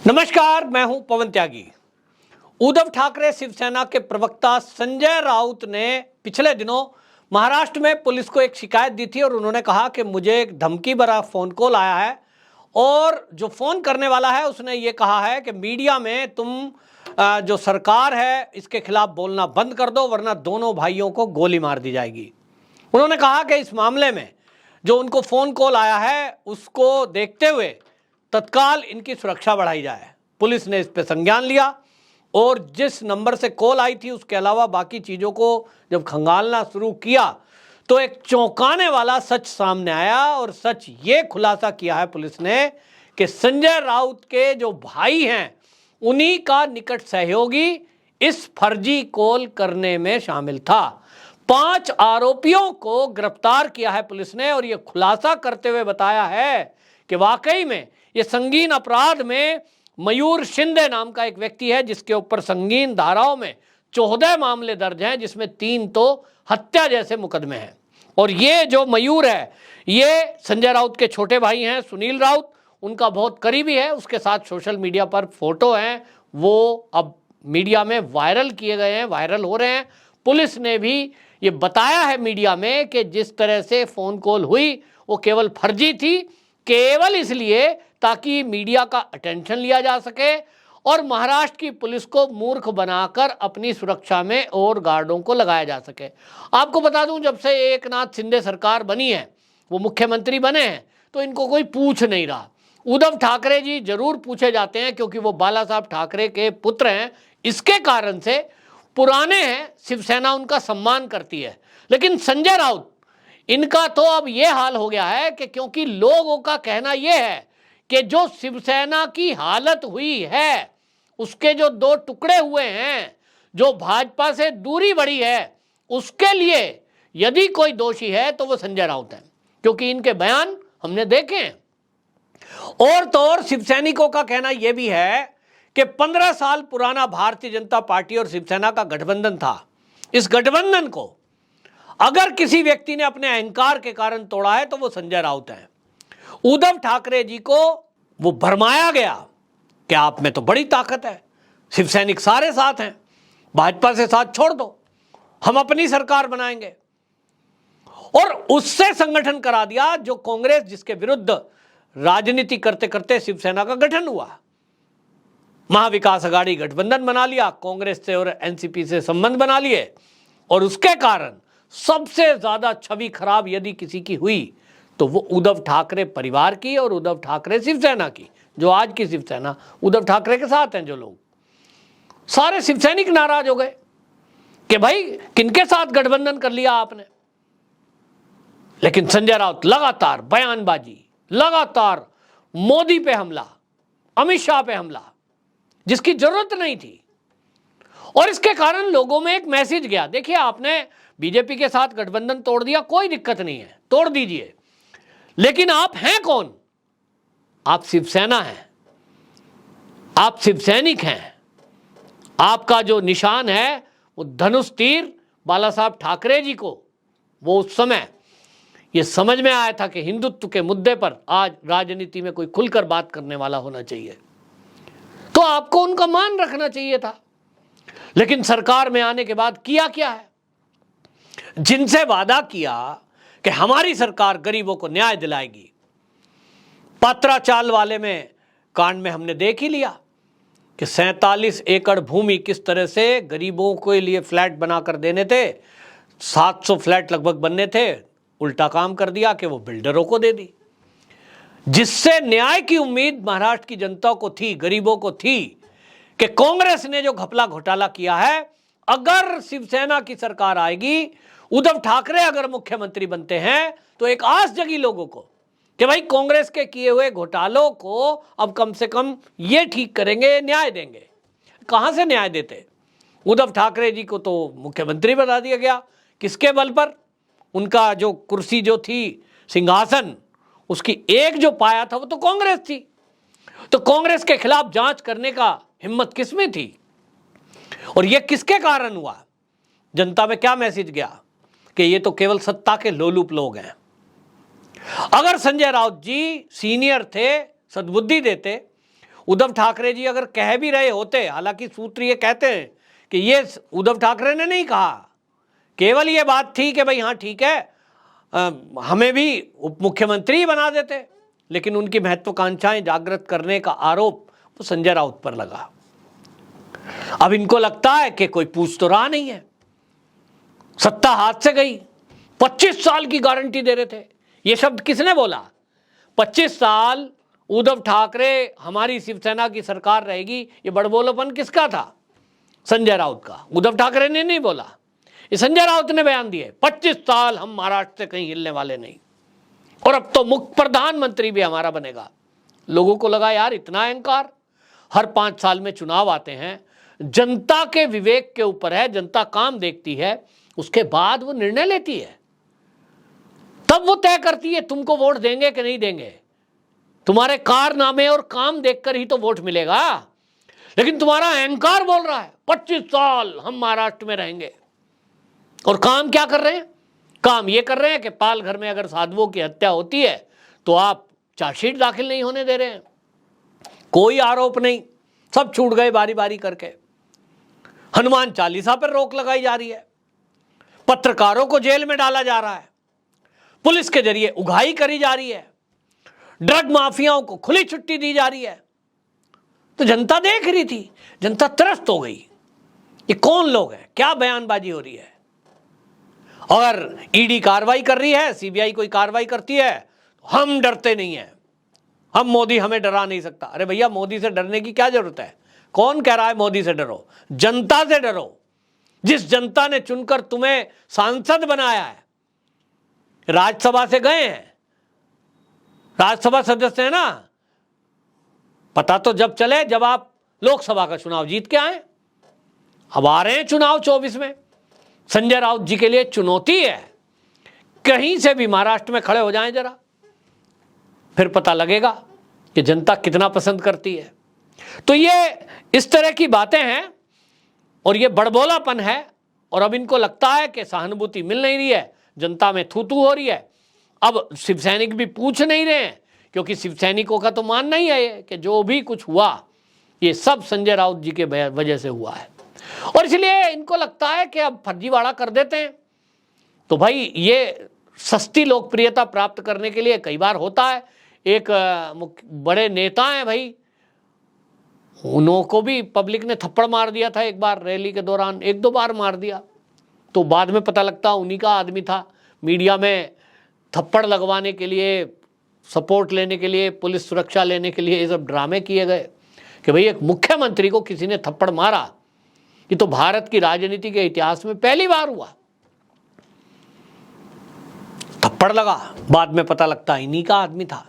नमस्कार, मैं हूं पवन त्यागी। उद्धव ठाकरे शिवसेना के प्रवक्ता संजय राउत ने पिछले दिनों महाराष्ट्र में पुलिस को एक शिकायत दी थी और उन्होंने कहा कि मुझे एक धमकी भरा फोन कॉल आया है और जो फोन करने वाला है उसने ये कहा है कि मीडिया में तुम जो सरकार है इसके खिलाफ बोलना बंद कर दो वरना दोनों भाइयों को गोली मार दी जाएगी। उन्होंने कहा कि इस मामले में जो उनको फोन कॉल आया है उसको देखते हुए तत्काल इनकी सुरक्षा बढ़ाई जाए। पुलिस ने इस पर संज्ञान लिया और जिस नंबर से कॉल आई थी उसके अलावा बाकी चीज़ों को जब खंगालना शुरू किया तो एक चौंकाने वाला सच सामने आया और सच ये खुलासा किया है पुलिस ने कि संजय राउत के जो भाई हैं उन्हीं का निकट सहयोगी इस फर्जी कॉल करने में शामिल था। 5 आरोपियों को गिरफ्तार किया है पुलिस ने और ये खुलासा करते हुए बताया है कि वाकई में ये संगीन अपराध में मयूर शिंदे नाम का एक व्यक्ति है जिसके ऊपर संगीन धाराओं में 14 मामले दर्ज हैं जिसमें 3 तो हत्या जैसे मुकदमे हैं। और ये जो मयूर है ये संजय राउत के छोटे भाई हैं सुनील राउत, उनका बहुत करीबी है। उसके साथ सोशल मीडिया पर फोटो हैं, वो अब मीडिया में वायरल किए गए हैं, वायरल हो रहे हैं। पुलिस ने भी ये बताया है मीडिया में कि जिस तरह से फ़ोन कॉल हुई वो केवल फर्जी थी, केवल इसलिए ताकि मीडिया का अटेंशन लिया जा सके और महाराष्ट्र की पुलिस को मूर्ख बनाकर अपनी सुरक्षा में और गार्डों को लगाया जा सके। आपको बता दूं, जब से एकनाथ शिंदे सरकार बनी है, वो मुख्यमंत्री बने हैं, तो इनको कोई पूछ नहीं रहा। उद्धव ठाकरे जी जरूर पूछे जाते हैं क्योंकि वो बाला साहब ठाकरे के पुत्र हैं, इसके कारण से पुराने हैं, शिवसेना उनका सम्मान करती है। लेकिन संजय राउत, इनका तो अब ये हाल हो गया है कि क्योंकि लोगों का कहना यह है कि जो शिवसेना की हालत हुई है, उसके जो 2 टुकड़े हुए हैं, जो भाजपा से दूरी बढ़ी है, उसके लिए यदि कोई दोषी है तो वो संजय राउत है, क्योंकि इनके बयान हमने देखे हैं। और तो और शिवसैनिकों का कहना यह भी है कि 15 साल पुराना भारतीय जनता पार्टी और शिवसेना का गठबंधन था। इस गठबंधन को अगर किसी व्यक्ति ने अपने अहंकार के कारण तोड़ा है तो वो संजय राउत है। उद्धव ठाकरे जी को वो भरमाया गया कि आप में तो बड़ी ताकत है, शिवसैनिक सारे साथ हैं, भाजपा से साथ छोड़ दो, हम अपनी सरकार बनाएंगे। और उससे संगठन करा दिया जो कांग्रेस, जिसके विरुद्ध राजनीति करते करते शिवसेना का गठन हुआ। महाविकास अघाड़ी गठबंधन बना लिया, कांग्रेस से और एनसीपी से संबंध बना लिए और उसके कारण सबसे ज्यादा छवि खराब यदि किसी की हुई तो वो उद्धव ठाकरे परिवार की और उद्धव ठाकरे शिवसेना की। जो आज की शिवसेना उद्धव ठाकरे के साथ हैं, जो लोग सारे शिवसैनिक नाराज हो गए कि भाई किनके साथ गठबंधन कर लिया आपने। लेकिन संजय राउत लगातार बयानबाजी, लगातार मोदी पे हमला, अमित शाह पे हमला, जिसकी जरूरत नहीं थी। और इसके कारण लोगों में एक मैसेज गया, देखिए आपने बीजेपी के साथ गठबंधन तोड़ दिया, कोई दिक्कत नहीं है, तोड़ दीजिए, लेकिन आप हैं कौन? आप शिवसेना हैं, आप शिवसैनिक हैं। आपका जो निशान है वो धनुष तीर बाला साहब ठाकरे जी को, वो उस समय ये समझ में आया था कि हिंदुत्व के मुद्दे पर आज राजनीति में कोई खुलकर बात करने वाला होना चाहिए, तो आपको उनका मान रखना चाहिए था। लेकिन सरकार में आने के बाद किया क्या है? जिनसे वादा किया कि हमारी सरकार गरीबों को न्याय दिलाएगी, पात्रा चाल वाले में कांड में हमने देख ही लिया कि 47 एकड़ भूमि किस तरह से गरीबों के लिए फ्लैट बनाकर देने थे, 700 फ्लैट लगभग बनने थे, उल्टा काम कर दिया कि वो बिल्डरों को दे दी। जिससे न्याय की उम्मीद महाराष्ट्र की जनता को थी, गरीबों को थी कि कांग्रेस ने जो घपला घोटाला किया है, अगर शिवसेना की सरकार आएगी, उद्धव ठाकरे अगर मुख्यमंत्री बनते हैं तो एक आस जगी लोगों को कि भाई कांग्रेस के किए हुए घोटालों को अब कम से कम ये ठीक करेंगे, न्याय देंगे। कहां से न्याय देते? उद्धव ठाकरे जी को तो मुख्यमंत्री बना दिया गया, किसके बल पर? उनका जो कुर्सी जो थी, सिंहासन, उसकी एक जो पाया था वो तो कांग्रेस थी। तो कांग्रेस के खिलाफ जांच करने का हिम्मत किसमें थी? और ये किसके कारण हुआ? जनता में क्या मैसेज गया कि ये तो केवल सत्ता के लोलुप लोग हैं। अगर संजय राउत जी सीनियर थे, सद्बुद्धि देते, उद्धव ठाकरे जी अगर कह भी रहे होते, हालांकि सूत्र ये कहते हैं कि ये उद्धव ठाकरे ने नहीं कहा, केवल ये बात थी कि भाई हाँ ठीक है, हमें भी उप मुख्यमंत्री बना देते, लेकिन उनकी महत्वाकांक्षाएं जागृत करने का आरोप वो संजय राउत पर लगा। अब इनको लगता है कि कोई पूछ तो रहा नहीं है, सत्ता हाथ से गई। 25 साल की गारंटी दे रहे थे, ये शब्द किसने बोला? 25 साल उद्धव ठाकरे हमारी शिवसेना की सरकार रहेगी, ये बड़बोलापन किसका था? संजय राउत का। उद्धव ठाकरे ने नहीं बोला, ये संजय राउत ने बयान दिए 25 साल हम महाराष्ट्र से कहीं हिलने वाले नहीं, और अब तो मुख्य प्रधानमंत्री भी हमारा बनेगा। लोगों को लगा यार इतना अहंकार, हर 5 साल में चुनाव आते हैं, जनता के विवेक के ऊपर है, जनता काम देखती है, उसके बाद वो निर्णय लेती है, तब वो तय करती है तुमको वोट देंगे कि नहीं देंगे। तुम्हारे कारनामे और काम देखकर ही तो वोट मिलेगा, लेकिन तुम्हारा अहंकार बोल रहा है 25 साल हम महाराष्ट्र में रहेंगे, और काम क्या कर रहे हैं? काम ये कर रहे हैं कि पालघर में अगर साधुओं की हत्या होती है तो आप चार्जशीट दाखिल नहीं होने दे रहे हैं, कोई आरोप नहीं, सब छूट गए बारी बारी करके। हनुमान चालीसा पर रोक लगाई जा रही है, पत्रकारों को जेल में डाला जा रहा है, पुलिस के जरिए उगाही करी जा रही है, ड्रग माफियाओं को खुली छुट्टी दी जा रही है। तो जनता देख रही थी, जनता त्रस्त हो गई, ये कौन लोग हैं, क्या बयानबाजी हो रही है। और ईडी कार्रवाई कर रही है, सीबीआई कोई कार्रवाई करती है, हम डरते नहीं हैं, हम मोदी हमें डरा नहीं सकता। अरे भैया मोदी से डरने की क्या जरूरत है? कौन कह रहा है मोदी से डरो? जनता से डरो, जिस जनता ने चुनकर तुम्हें सांसद बनाया है, राज्यसभा से गए हैं, राज्यसभा सदस्य है ना। पता तो जब चले जब आप लोकसभा का चुनाव जीत के आए। अब आ रहे हैं चुनाव 24 में, संजय राउत जी के लिए चुनौती है, कहीं से भी महाराष्ट्र में खड़े हो जाएं जरा, फिर पता लगेगा कि जनता कितना पसंद करती है। तो ये इस तरह की बातें हैं और ये बड़बोलापन है, और अब इनको लगता है कि सहानुभूति मिल नहीं रही है, जनता में थू थू हो रही है। अब शिवसैनिक भी पूछ नहीं रहे हैं, क्योंकि शिवसैनिकों का तो मानना ही है कि जो भी कुछ हुआ ये सब संजय राउत जी के वजह से हुआ है, और इसलिए इनको लगता है कि अब फर्जीवाड़ा कर देते हैं। तो भाई ये सस्ती लोकप्रियता प्राप्त करने के लिए कई बार होता है। एक बड़े नेता हैं भाई, उन्हों को भी पब्लिक ने थप्पड़ मार दिया था एक बार रैली के दौरान, 1-2 बार मार दिया, तो बाद में पता लगता उन्हीं का आदमी था। मीडिया में थप्पड़ लगवाने के लिए, सपोर्ट लेने के लिए, पुलिस सुरक्षा लेने के लिए ये सब ड्रामे किए गए कि भाई एक मुख्यमंत्री को किसी ने थप्पड़ मारा। ये तो भारत की राजनीति के इतिहास में पहली बार हुआ, थप्पड़ लगा, बाद में पता लगता इन्हीं का आदमी था।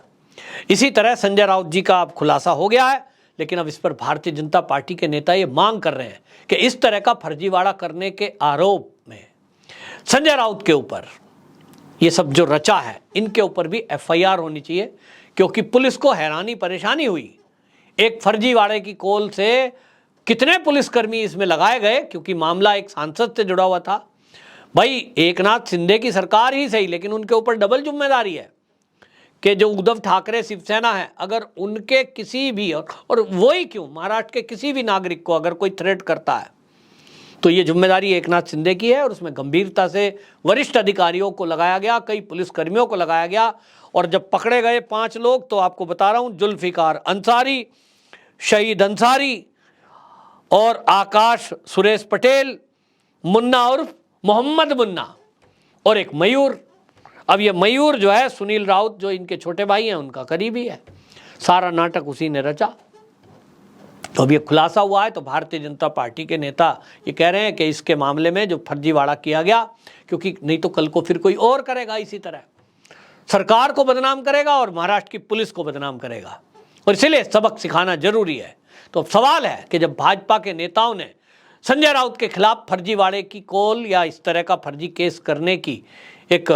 इसी तरह संजय राउत जी का अब खुलासा हो गया है, लेकिन अब इस पर भारतीय जनता पार्टी के नेता ये मांग कर रहे हैं कि इस तरह का फर्जीवाड़ा करने के आरोप में संजय राउत के ऊपर ये सब जो रचा है इनके ऊपर भी एफआईआर होनी चाहिए, क्योंकि पुलिस को हैरानी परेशानी हुई। एक फर्जीवाड़े की कोल से कितने पुलिसकर्मी इसमें लगाए गए, क्योंकि मामला एक सांसद से जुड़ा हुआ था। भाई एकनाथ शिंदे की सरकार ही सही, लेकिन उनके ऊपर डबल जिम्मेदारी है कि जो उद्धव ठाकरे शिवसेना है, अगर उनके किसी भी और वही क्यों महाराष्ट्र के किसी भी नागरिक को अगर कोई थ्रेट करता है तो ये जिम्मेदारी एकनाथ शिंदे की है, और उसमें गंभीरता से वरिष्ठ अधिकारियों को लगाया गया, कई पुलिसकर्मियों को लगाया गया। और जब पकड़े गए 5 लोग, तो आपको बता रहा हूं, जुल्फिकार अंसारी, शहीद अंसारी और आकाश सुरेश पटेल, मुन्ना उर्फ मोहम्मद मुन्ना, और एक मयूर। अब ये मयूर जो है सुनील राउत जो इनके छोटे भाई हैं उनका करीबी है, सारा नाटक उसी ने रचा। तो अब ये खुलासा हुआ है, तो भारतीय जनता पार्टी के नेता ये कह रहे हैं कि इसके मामले में जो फर्जीवाड़ा किया गया, क्योंकि नहीं तो कल को फिर कोई और करेगा, इसी तरह सरकार को बदनाम करेगा और महाराष्ट्र की पुलिस को बदनाम करेगा, और इसीलिए सबक सिखाना जरूरी है। तो अब सवाल है कि जब भाजपा के नेताओं ने संजय राउत के खिलाफ फर्जीवाड़े की कोल या इस तरह का फर्जी केस करने की एक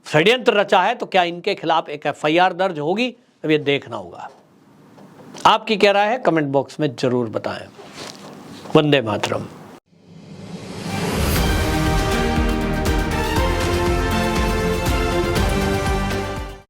षड्यंत्र रचा है, तो क्या इनके खिलाफ एक एफआईआर दर्ज होगी? अब ये देखना होगा। आपकी क्या राय है कमेंट बॉक्स में जरूर बताएं। वंदे मातरम।